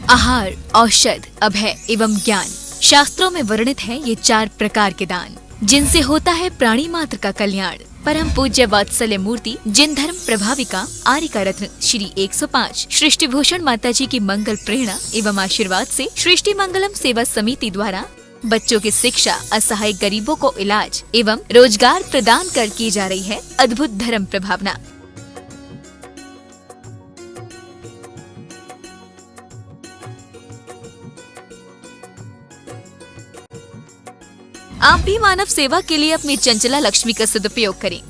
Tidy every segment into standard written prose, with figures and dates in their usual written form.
आहार, औषध, अभय एवं ज्ञान। शास्त्रों में वर्णित है ये 4 प्रकार के दान, जिनसे होता है प्राणी मात्र का कल्याण। परम पूज्य वात्सल्य मूर्ति जिन धर्म प्रभाविका आर्यिका रत्न श्री 105 सृष्टि भूषण माता जी की मंगल प्रेरणा एवं आशीर्वाद से सृष्टि मंगलम सेवा समिति द्वारा बच्चों की शिक्षा, असहाय गरीबों को इलाज एवं रोजगार प्रदान कर की जा रही है अद्भुत धर्म प्रभावना। आप भी मानव सेवा के लिए अपनी चंचला लक्ष्मी का सदुपयोग करें।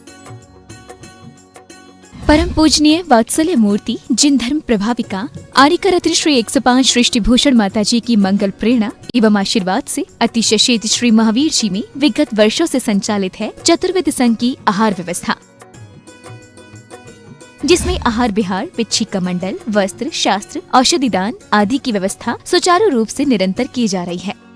परम पूजनीय वात्सल्य मूर्ति जिन धर्म प्रभाविका आर्यिका रत्न श्री 105 सृष्टि भूषण माता जी की मंगल प्रेरणा एवं आशीर्वाद से अतिशय श्री महावीर जी में विगत वर्षों से संचालित है चतुर्वेद संघ की आहार व्यवस्था, जिसमें आहार विहार, पिच्छी कमंडल, वस्त्र, शास्त्र, औषधि दान आदि की व्यवस्था सुचारू रूप से निरंतर की जा रही है।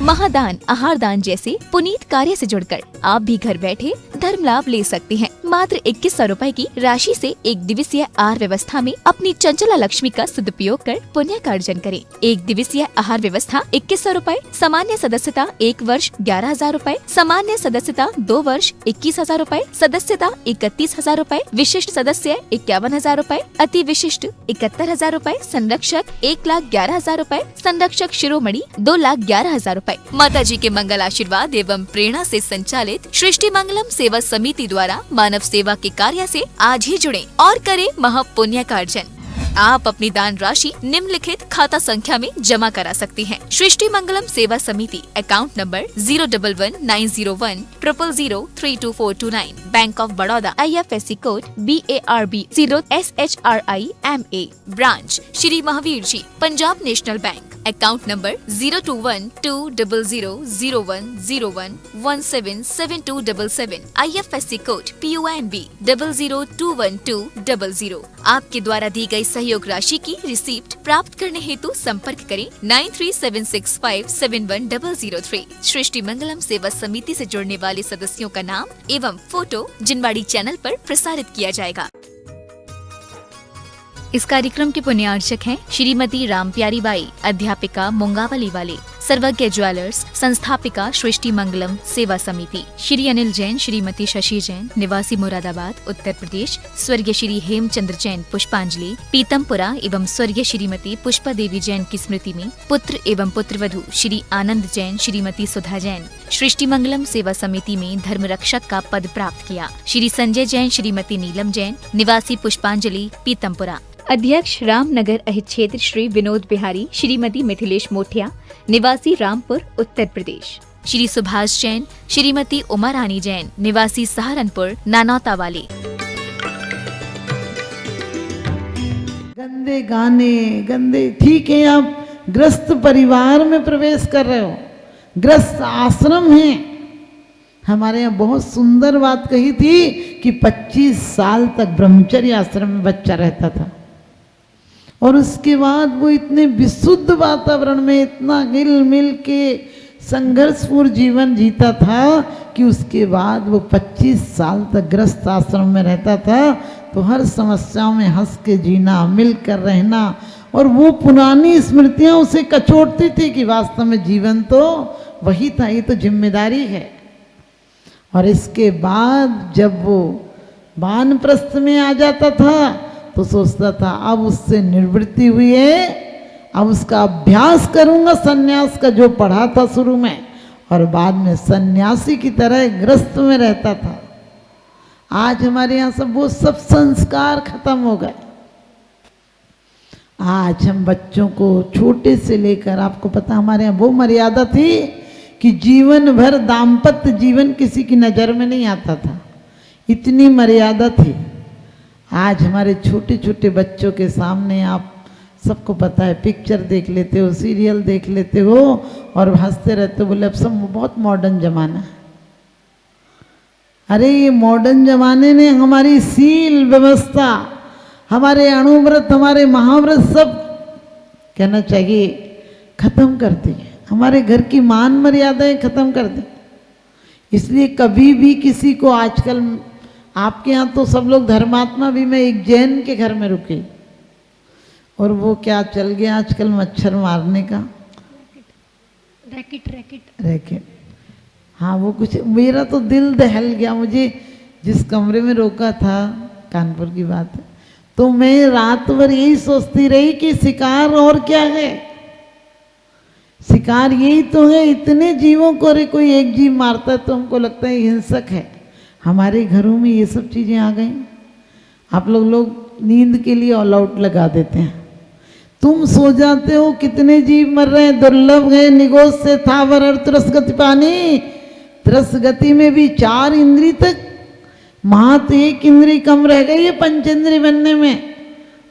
महादान, आहार दान जैसे पुनीत कार्य से जुड़कर आप भी घर बैठे धर्म लाभ ले सकते हैं। मात्र 2100 रुपए की राशि से एक दिवसीय आहार व्यवस्था में अपनी चंचला लक्ष्मी का सदुपयोग कर पुण्य का अर्जन करें। एक दिवसीय आहार व्यवस्था 2100 रुपए, सामान्य सदस्यता 1 वर्ष 11,000 रुपए, सामान्य सदस्यता 2 वर्ष 21,000 रुपए, सदस्यता 31,000 रुपए, विशिष्ट सदस्य 51,000 रुपए, अति विशिष्ट 71,000 रुपए, संरक्षक 1,11,000 रुपए, संरक्षक शिरोमणि 2,11,000 रुपए। माता जी के मंगल आशीर्वाद एवं प्रेरणा से संचालित सृष्टि मंगलम सेवा समिति द्वारा मानव सेवा के कार्य से आज ही जुड़ें और करें महापुण्य का अर्जन। आप अपनी दान राशि निम्नलिखित खाता संख्या में जमा करा सकती हैं। सृष्टि Mangalam Seva Samiti, account number 011901000322429, bank of Baroda, IFSC code BARB 0SHRIMA, branch Shri Mahavir ji, Punjab national bank, account number 02120000101177277, IFSC code PONB 0021200। आपके द्वारा दी गई सहयोग राशि की रिसीप्ट प्राप्त करने हेतु संपर्क करें 9376571003। सृष्टि मंगलम सेवा समिति से जुड़ने वाले सदस्यों का नाम एवं फोटो जिनवाड़ी चैनल पर प्रसारित किया जाएगा। इस कार्यक्रम के पुण्यार्चक हैं श्रीमती रामप्यारी बाई, अध्यापिका मुंगावली वाले, सर्वज्ञ ज्वेलर्स, संस्थापिका सृष्टि मंगलम सेवा समिति, श्री अनिल जैन, श्रीमती शशि जैन, निवासी मुरादाबाद उत्तर प्रदेश, स्वर्गीय श्री हेमचंद्र जैन पुष्पांजलि पीतमपुरा एवं स्वर्गीय श्रीमती पुष्पा देवी जैन की स्मृति में पुत्र एवं पुत्रवधू श्री आनंद जैन, श्रीमती सुधा जैन सृष्टि मंगलम सेवा समिति में धर्म रक्षक का पद प्राप्त किया। श्री संजय जैन, श्रीमती नीलम जैन, निवासी पुष्पांजलि पीतमपुरा। अध्यक्ष रामनगर अहित क्षेत्र श्री विनोद बिहारी, श्रीमती मिथिलेश मोठिया, निवासी रामपुर उत्तर प्रदेश। श्री सुभाष जैन, श्रीमती उमा रानी जैन, निवासी सहारनपुर नानौता वाले। गंदे गाने, गंदे, ठीक है, आप ग्रस्त परिवार में प्रवेश कर रहे हो, ग्रस्त आश्रम है। हमारे यहाँ बहुत सुंदर बात कही थी कि 25 साल तक ब्रह्मचर्य आश्रम में बच्चा रहता था और उसके बाद वो इतने विशुद्ध वातावरण में इतना हिल मिल के संघर्षपूर्ण जीवन जीता था कि उसके बाद वो 25 साल तक ग्रस्त आश्रम में रहता था। तो हर समस्याओं में हंस के जीना, मिलकर रहना, और वो पुरानी स्मृतियाँ उसे कचोटती थी कि वास्तव में जीवन तो वही था, ये तो जिम्मेदारी है। और इसके बाद जब वो वानप्रस्थ में आ जाता था तो सोचता था अब उससे निवृत्ति हुई है, अब उसका अभ्यास करूंगा सन्यास का जो पढ़ा था शुरू में, और बाद में सन्यासी की तरह ग्रस्त में रहता था। आज हमारे यहाँ सब वो सब संस्कार खत्म हो गए। आज हम बच्चों को छोटे से लेकर, आपको पता हमारे यहाँ वो मर्यादा थी कि जीवन भर दाम्पत्य जीवन किसी की नज़र में नहीं आता था, इतनी मर्यादा थी। आज हमारे छोटे छोटे बच्चों के सामने आप सबको पता है, पिक्चर देख लेते हो, सीरियल देख लेते हो और हंसते रहते हो, बोले अब सब बहुत मॉडर्न जमाना है। अरे ये मॉडर्न जमाने ने हमारी सील व्यवस्था, हमारे अणुव्रत, हमारे महाव्रत सब कहना चाहिए खत्म कर दिए, हमारे घर की मान मर्यादाएं खत्म कर दी। इसलिए कभी भी किसी को, आजकल आपके यहाँ तो सब लोग धर्मात्मा भी, मैं एक जैन के घर में रुकी और वो क्या चल गया आजकल मच्छर मारने का रैकेट। हाँ वो कुछ, मेरा तो दिल दहल गया। मुझे जिस कमरे में रोका था, कानपुर की बात है, तो मैं रात भर यही सोचती रही कि शिकार और क्या है, शिकार यही तो है। इतने जीवों को अरे कोई एक जीव मारता है तो हमको लगता है हिंसक है। हमारे घरों में ये सब चीजें आ गई। आप लोग नींद के लिए ऑल आउट लगा देते हैं, तुम सो जाते हो, कितने जीव मर रहे हैं। दुर्लभ है निगोज से थावर और तुरस गति पानी। तुरस गति में भी 4 इंद्री तक, महत 1 इंद्री कम रह गई है पंचेंद्री बनने में।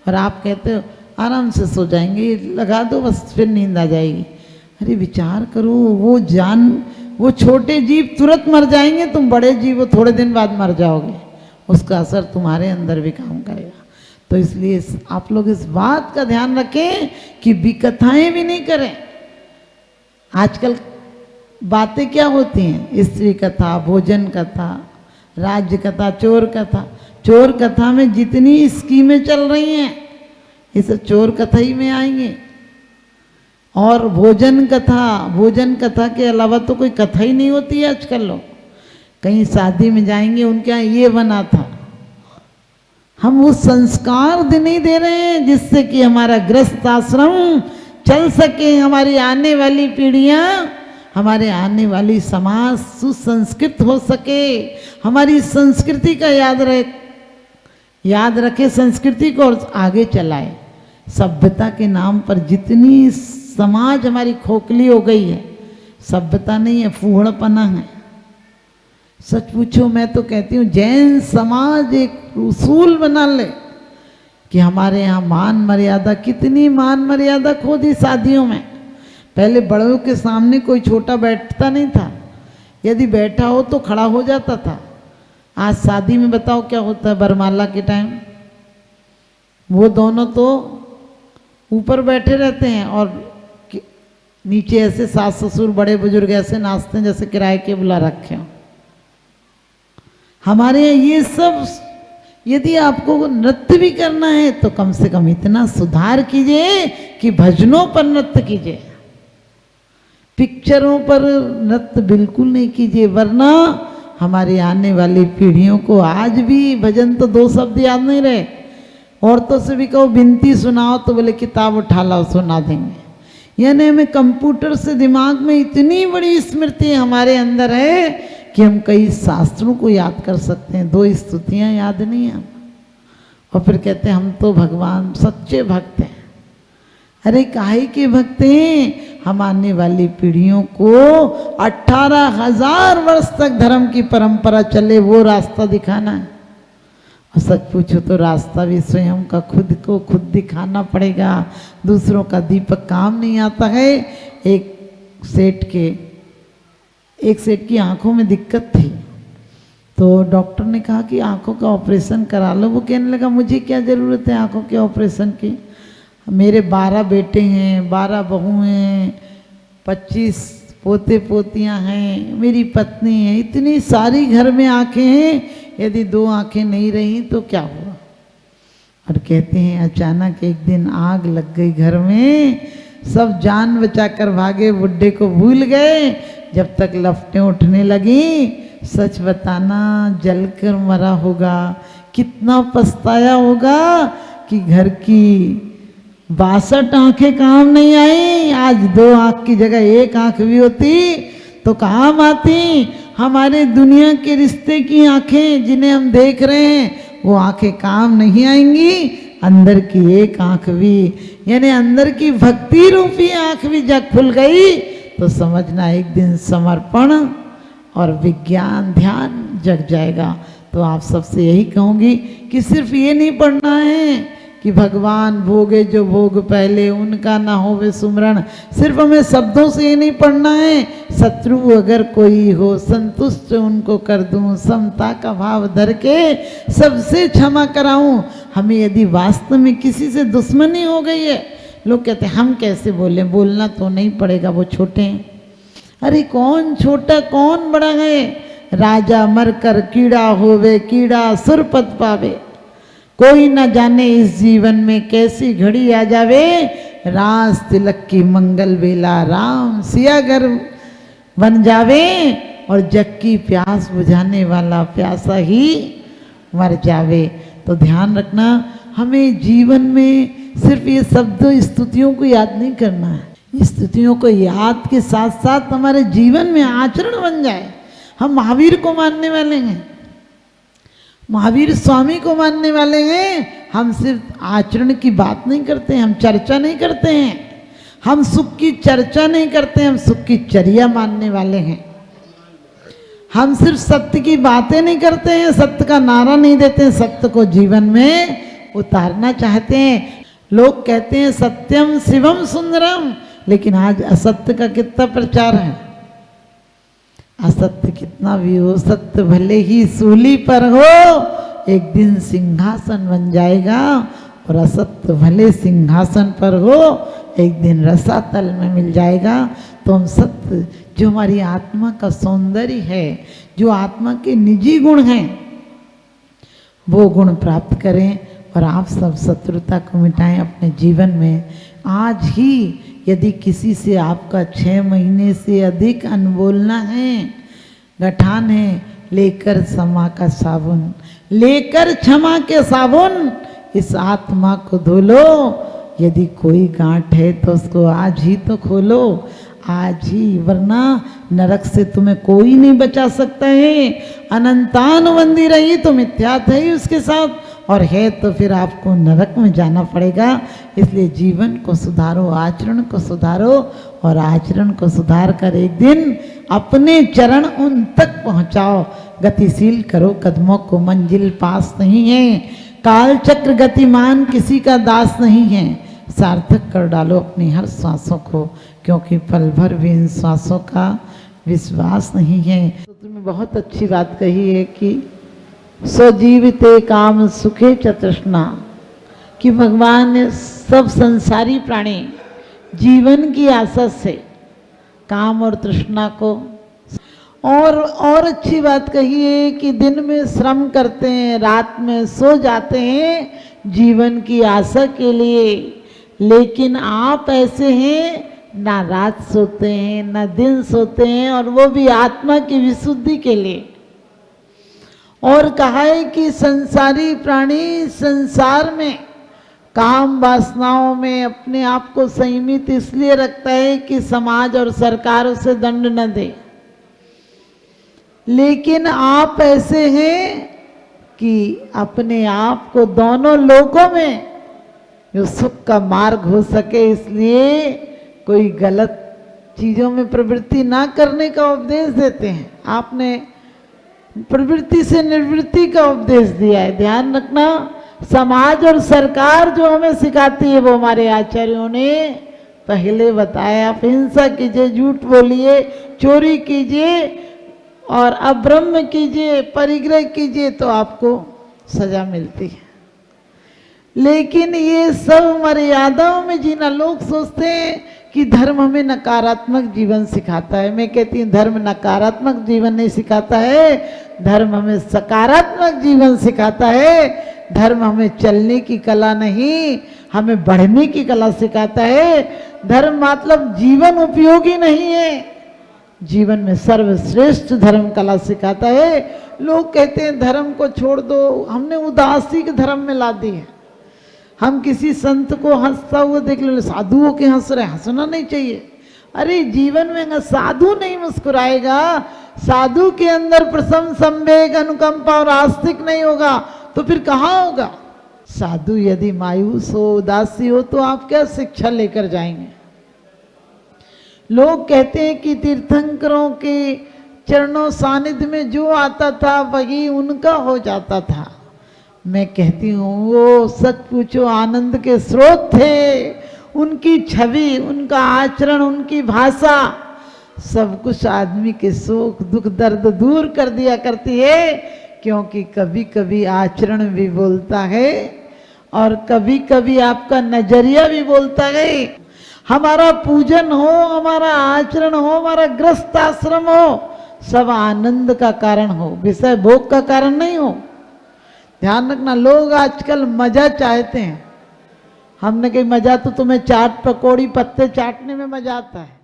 और आप कहते हो आराम से सो जाएंगे, लगा दो बस फिर नींद आ जाएगी। अरे विचार करो, वो छोटे जीव तुरंत मर जाएंगे, तुम बड़े जीव थोड़े दिन बाद मर जाओगे, उसका असर तुम्हारे अंदर भी काम करेगा। तो इसलिए आप लोग इस बात का ध्यान रखें कि विकथाएं भी नहीं करें। आजकल बातें क्या होती हैं, स्त्री कथा, भोजन कथा, राज्य कथा, चोर कथा। चोर कथा में जितनी स्कीमें चल रही हैं ये सब चोर कथा ही में आएंगे। और भोजन कथा के अलावा तो कोई कथा ही नहीं होती है आजकल। लोग कहीं शादी में जाएंगे, उनके यहाँ ये बना था। हम वो संस्कार नहीं दे रहे हैं जिससे कि हमारा गृहस्थ आश्रम चल सके, हमारी आने वाली पीढ़ियां, हमारे आने वाली समाज सुसंस्कृत हो सके, हमारी संस्कृति का याद रखे संस्कृति को और आगे चलाए। सभ्यता के नाम पर जितनी समाज हमारी खोखली हो गई है, सभ्यता नहीं है, फूहड़पना है। सच पूछो, मैं तो कहती हूँ जैन समाज एक उसूल बना ले कि हमारे यहाँ मान मर्यादा, कितनी मान मर्यादा खो दी शादियों में। पहले बड़ों के सामने कोई छोटा बैठता नहीं था, यदि बैठा हो तो खड़ा हो जाता था। आज शादी में बताओ क्या होता है, बरमाला के टाइम वो दोनों तो ऊपर बैठे रहते हैं और नीचे ऐसे सास ससुर बड़े बुजुर्ग ऐसे नाचते हैं जैसे किराए के बुला रखे हो। हमारे यहाँ ये सब, यदि आपको नृत्य भी करना है तो कम से कम इतना सुधार कीजिए कि भजनों पर नृत्य कीजिए, पिक्चरों पर नृत्य बिल्कुल नहीं कीजिए। वरना हमारी आने वाली पीढ़ियों को आज भी भजन तो 2 शब्द याद नहीं रहे। औरतों से भी कहो बिनती सुनाओ तो बोले किताब उठा लाओ सुना देंगे। यानी हमें कंप्यूटर से दिमाग में इतनी बड़ी स्मृति हमारे अंदर है कि हम कई शास्त्रों को याद कर सकते हैं, 2 स्तुतियाँ याद नहीं हैं। और फिर कहते हैं हम तो भगवान सच्चे भक्त हैं। अरे काहे के भक्त हैं? हम आने वाली पीढ़ियों को 18,000 वर्ष तक धर्म की परंपरा चले वो रास्ता दिखाना है। और सच पूछो तो रास्ता भी स्वयं का खुद को खुद दिखाना पड़ेगा। दूसरों का दीपक काम नहीं आता है। एक सेठ की आंखों में दिक्कत थी, तो डॉक्टर ने कहा कि आंखों का ऑपरेशन करा लो। वो कहने लगा मुझे क्या ज़रूरत है आंखों के ऑपरेशन की, मेरे 12 बेटे हैं, 12 बहू हैं, 25 पोते पोतियां हैं, मेरी पत्नी है, इतनी सारी घर में आंखें हैं, यदि 2 आंखें नहीं रही तो क्या हुआ। और कहते हैं अचानक एक दिन आग लग गई घर में, सब जान बचाकर भागे, बुड्ढे को भूल गए। जब तक लपटें उठने लगी, सच बताना जलकर मरा होगा, कितना पछताया होगा कि घर की 62 आंखें काम नहीं आई। आज 2 आंख की जगह 1 आंख भी होती तो काम आती। हमारे दुनिया के रिश्ते की आंखें जिन्हें हम देख रहे हैं वो आंखें काम नहीं आएंगी, अंदर की 1 आंख भी, यानी अंदर की भक्ति रूपी आंख भी जग खुल गई तो समझना एक दिन समर्पण और विज्ञान ध्यान जग जाएगा। तो आप सबसे यही कहूँगी कि सिर्फ ये नहीं पढ़ना है कि भगवान भोगे जो भोग पहले उनका ना होवे सुमरण। सिर्फ हमें शब्दों से ये नहीं पढ़ना है, शत्रु अगर कोई हो संतुष्ट उनको कर दूं, समता का भाव धर के सबसे क्षमा कराऊं। हमें यदि वास्तव में किसी से दुश्मनी हो गई है, लोग कहते हैं हम कैसे बोलें, बोलना तो नहीं पड़ेगा, वो छोटे हैं। अरे कौन छोटा कौन बड़ा है, राजा मर कर कीड़ा होवे, कीड़ा सुरपत पावे। कोई न जाने इस जीवन में कैसी घड़ी आ जावे, रास तिलक की मंगल बेला राम सिया घर बन जावे और जग की प्यास बुझाने वाला प्यासा ही मर जावे। तो ध्यान रखना, हमें जीवन में सिर्फ ये शब्द स्तुतियों को याद नहीं करना है, स्तुतियों को याद के साथ साथ हमारे जीवन में आचरण बन जाए। हम महावीर को मानने वाले हैं, महावीर स्वामी को मानने वाले हैं। हम सिर्फ आचरण की बात नहीं करते हैं, हम चर्चा नहीं करते हैं, हम सुख की चर्चा नहीं करते हैं, हम सुख की चर्या मानने वाले हैं। हम सिर्फ सत्य की बातें नहीं करते हैं, सत्य का नारा नहीं देते हैं, सत्य को जीवन में उतारना चाहते हैं। लोग कहते हैं सत्यम शिवम सुंदरम, लेकिन आज असत्य का कितना प्रचार है। असत्य कितना भी हो, सत्य भले ही सूली पर हो, एक दिन सिंहासन बन जाएगा। और असत्य भले सिंहासन पर हो, एक दिन रसातल में मिल जाएगा। तो हम सत्य, जो हमारी आत्मा का सौंदर्य है, जो आत्मा के निजी गुण हैं, वो गुण प्राप्त करें। और आप सब शत्रुता को मिटाएं अपने जीवन में। आज ही यदि किसी से आपका 6 महीने से अधिक अनबोलना है, गठान है, लेकर क्षमा का साबुन, लेकर क्षमा के साबुन इस आत्मा को धो लो। यदि कोई गांठ है तो उसको आज ही तो खोलो, आज ही, वरना नरक से तुम्हें कोई नहीं बचा सकता है। अनंतान बंदी रही तो मिथ्या था ही उसके साथ, और है तो फिर आपको नरक में जाना पड़ेगा। इसलिए जीवन को सुधारो, आचरण को सुधारो, और आचरण को सुधार कर एक दिन अपने चरण उन तक पहुंचाओ। गतिशील करो कदमों को, मंजिल पास नहीं है। काल चक्र गतिमान किसी का दास नहीं है। सार्थक कर डालो अपनी हर सांसों को, क्योंकि पल भर भी इन सांसों का विश्वास नहीं है। तो तुमने बहुत अच्छी बात कही है कि स्वजीविते काम सुखे च तृष्णा, कि भगवान ने सब संसारी प्राणी जीवन की आशा से काम और तृष्णा को, और अच्छी बात कही है कि दिन में श्रम करते हैं, रात में सो जाते हैं जीवन की आशा के लिए। लेकिन आप ऐसे हैं, ना रात सोते हैं ना दिन सोते हैं, और वो भी आत्मा की विशुद्धि के लिए। और कहा है कि संसारी प्राणी संसार में काम वासनाओं में अपने आप को संयमित इसलिए रखता है कि समाज और सरकार उसे दंड न दे। लेकिन आप ऐसे हैं कि अपने आप को दोनों लोकों में जो सुख का मार्ग हो सके, इसलिए कोई गलत चीजों में प्रवृत्ति ना करने का उपदेश देते हैं। आपने प्रवृत्ति से निवृत्ति का उपदेश दिया है। ध्यान रखना, समाज और सरकार जो हमें सिखाती है वो हमारे आचार्यों ने पहले बताया। आप हिंसा कीजिए, झूठ बोलिए, चोरी कीजिए और अब्रह्म कीजिए, परिग्रह कीजिए तो आपको सजा मिलती है। लेकिन ये सब मर्यादाओं में जीना, लोग सोचते हैं कि धर्म हमें नकारात्मक जीवन सिखाता है। मैं कहती हूँ धर्म नकारात्मक जीवन नहीं सिखाता है, धर्म हमें सकारात्मक जीवन सिखाता है। धर्म हमें चलने की कला नहीं, हमें बढ़ने की कला सिखाता है। धर्म मतलब जीवन उपयोगी नहीं है, जीवन में सर्वश्रेष्ठ धर्म कला सिखाता है। लोग कहते हैं धर्म को छोड़ दो, हमने उदासी के धर्म में ला दी है। हम किसी संत को हंसता हुआ देख लो, साधुओं के हंस रहे, हंसना नहीं चाहिए। अरे जीवन में अगर साधु नहीं मुस्कुराएगा, साधु के अंदर प्रसन्न संवेग अनुकंपा और आस्तिक नहीं होगा तो फिर कहाँ होगा। साधु यदि मायूस हो, उदासी हो तो आप क्या शिक्षा लेकर जाएंगे। लोग कहते हैं कि तीर्थंकरों के चरणों सानिध्य में जो आता था वही उनका हो जाता था। मैं कहती हूँ वो सच पूछो आनंद के स्रोत थे। उनकी छवि, उनका आचरण, उनकी भाषा, सब कुछ आदमी के सुख दुख दर्द दूर कर दिया करती है। क्योंकि कभी कभी आचरण भी बोलता है और कभी कभी आपका नजरिया भी बोलता है। हमारा पूजन हो, हमारा आचरण हो, हमारा गृहस्थ आश्रम हो, सब आनंद का कारण हो, विषय भोग का कारण नहीं हो। ध्यान रखना, लोग आजकल मजा चाहते हैं। हमने कही मजा तो तुम्हें चाट पकौड़ी पत्ते चाटने में मजा आता है।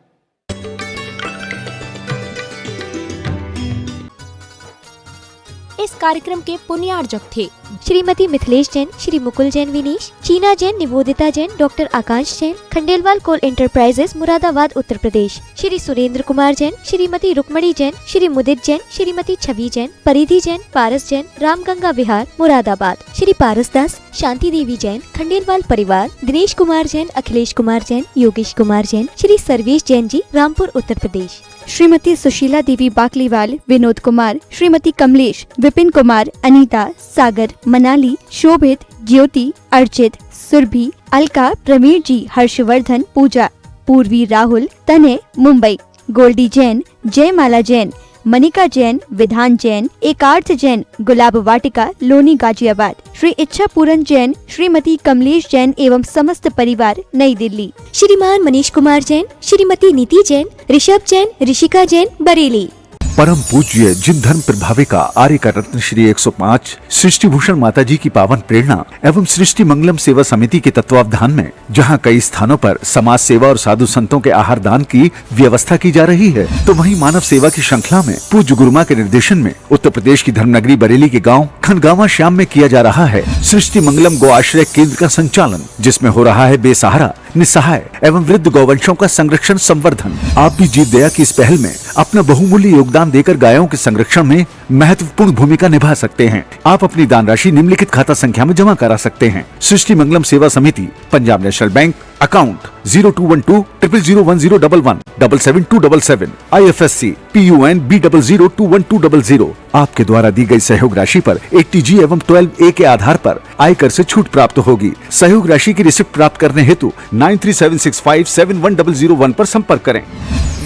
इस कार्यक्रम के पुण्यार्जक थे श्रीमती मिथिलेश जैन, श्री मुकुल जैन विनीश, चीना जैन, निवोदिता जैन, डॉक्टर आकांश जैन, खंडेलवाल कोल एंटरप्राइजेस, मुरादाबाद, उत्तर प्रदेश, श्री सुरेंद्र कुमार जैन, श्रीमती रुक्मणी जैन, श्री मुदित जैन, श्रीमती छवि जैन, परिधि जैन, पारस जैन, रामगंगा विहार, मुरादाबाद, श्री पारस दास, शांति देवी जैन, खंडेलवाल परिवार, दिनेश कुमार जैन, अखिलेश कुमार जैन, योगेश कुमार जैन, श्री सर्वेश जैन जी, रामपुर, उत्तर प्रदेश, श्रीमती सुशीला देवी बाकलीवाल, विनोद कुमार, श्रीमती कमलेश, विपिन कुमार, अनीता, सागर, मनाली, शोभित, ज्योति, अर्चित, सुरभि, अलका, प्रवीण जी, हर्षवर्धन, पूजा, पूर्वी, राहुल, तने, मुंबई, गोल्डी जैन, जयमाला जैन, मनिका जैन, विधान जैन, एकार्थ जैन, गुलाब वाटिका, लोनी, गाजियाबाद, श्री इच्छा पूरन जैन, श्रीमती कमलेश जैन एवं समस्त परिवार, नई दिल्ली, श्रीमान मनीष कुमार जैन, श्रीमती नीति जैन, ऋषभ जैन, ऋषिका जैन, बरेली। परम पूज्य जिन धर्म प्रभाविका आर्य का रत्न श्री 105 सृष्टि भूषण माता जी की पावन प्रेरणा एवं सृष्टि मंगलम सेवा समिति के तत्वावधान में जहां कई स्थानों पर समाज सेवा और साधु संतों के आहार दान की व्यवस्था की जा रही है, तो वहीं मानव सेवा की श्रृंखला में पूज्य गुरुमा के निर्देशन में उत्तर प्रदेश की धर्मनगरी बरेली के गाँव खनगावा श्याम में किया जा रहा है सृष्टि मंगलम गो आश्रय केंद्र का संचालन, जिसमें हो रहा है बेसहारा, निसहाय एवं वृद्ध गौवंशों का संरक्षण संवर्धन। आप भी जीत दया की इस पहल में अपना बहुमूल्य योगदान देकर गायों के संरक्षण में महत्वपूर्ण भूमिका निभा सकते हैं। आप अपनी दान राशि निम्नलिखित खाता संख्या में जमा करा सकते हैं। सृष्टि मंगलम सेवा समिति, Punjab national bank, account 0212001011 77277, IFSC PUN B002120। आपके द्वारा दी गई सहयोग राशि पर 80G एवं 12A के आधार पर आयकर से छूट प्राप्त होगी। सहयोग राशि की रिसिप्ट प्राप्त करने हेतु 9376571001 पर संपर्क करें।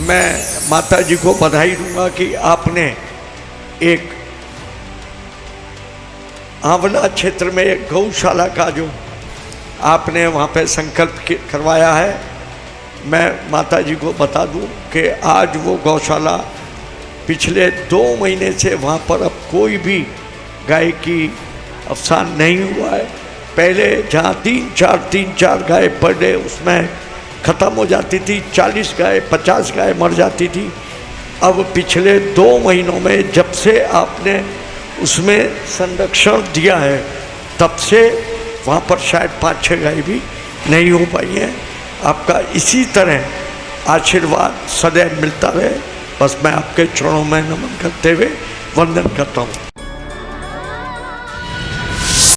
मैं माता जी को बधाई दूंगा कि आपने एक आंवला क्षेत्र में एक गौशाला का जो आपने वहाँ पे संकल्प करवाया है, मैं माता जी को बता दूं कि आज वो गौशाला पिछले 2 महीने से वहाँ पर अब कोई भी गाय की अवसान नहीं हुआ है। पहले जहाँ 3-4 गाय पर डे उसमें ख़त्म हो जाती थी, 40 गाय 50 गाय मर जाती थी। अब पिछले 2 महीनों में जब से आपने उसमें संरक्षण दिया है, तब से वहाँ पर शायद 5-6 गाय भी नहीं हो पाई हैं। आपका इसी तरह आशीर्वाद सदैव मिलता रहे, बस मैं आपके चरणों में नमन करते हुए वंदन करता हूँ।